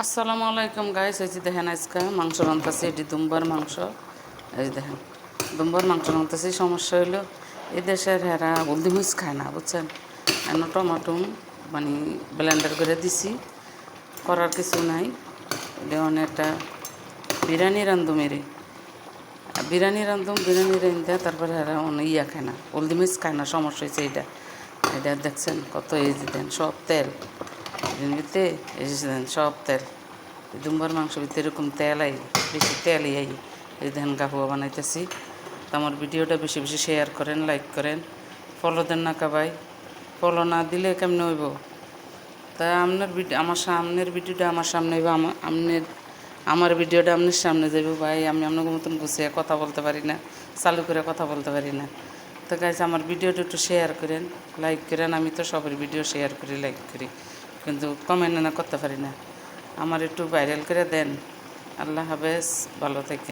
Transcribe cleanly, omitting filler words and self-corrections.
আসসালামু আলাইকুম গাইস। এই যে দেখেন আজকে মাংস রান্তাছি, এটি দুম্বার মাংস। এই যে দেখেন দুম্বার মাংস রান্তাছি। সমস্যা হইলো এই দেশের হেরা হলদি মরিচ খায় না, বুঝছেন। এন টমাটো মানে ব্লেন্ডার করে দিছি, করার কিছু নাই। যেমন একটা বিরিয়ানি রান্ধু মেরে বিরিয়ানি রান্ধা, তারপরে হেরা ইয়া খায় না, হলদি মরিচ খায় না। সমস্যা হয়েছে এইটা। এটা দেখছেন কত, এই যে দেন সব তেল ভিতরে, এই যে দেন সব তেল। দুম্বার মাংস ভিতরে এরকম তেল আই, বেশি তেলই আই। এই দেখেন গাহুয়া বানাইতেছি। তো আমার ভিডিওটা বেশি বেশি শেয়ার করেন, লাইক করেন, ফলো দেন না কাবাই। ফলো না দিলে কেমনে হইব? তা আপনার ভিডিও আমার সামনের ভিডিওটা আমার সামনে হইব, আমার ভিডিওটা আপনার সামনে যাইব ভাই। আমি আপনার মতন গুছিয়ে কথা বলতে পারি না, চালু করে কথা বলতে পারি না। তো গাইজ আমার ভিডিওটা একটু শেয়ার করেন, লাইক করেন। আমি তো সবার ভিডিও শেয়ার করি, লাইক করি, কিন্তু কমেন্ট না করতে পারি না। আমার একটু ভাইরাল করে দেন। আল্লাহ হাফেজ, ভালো থেকে।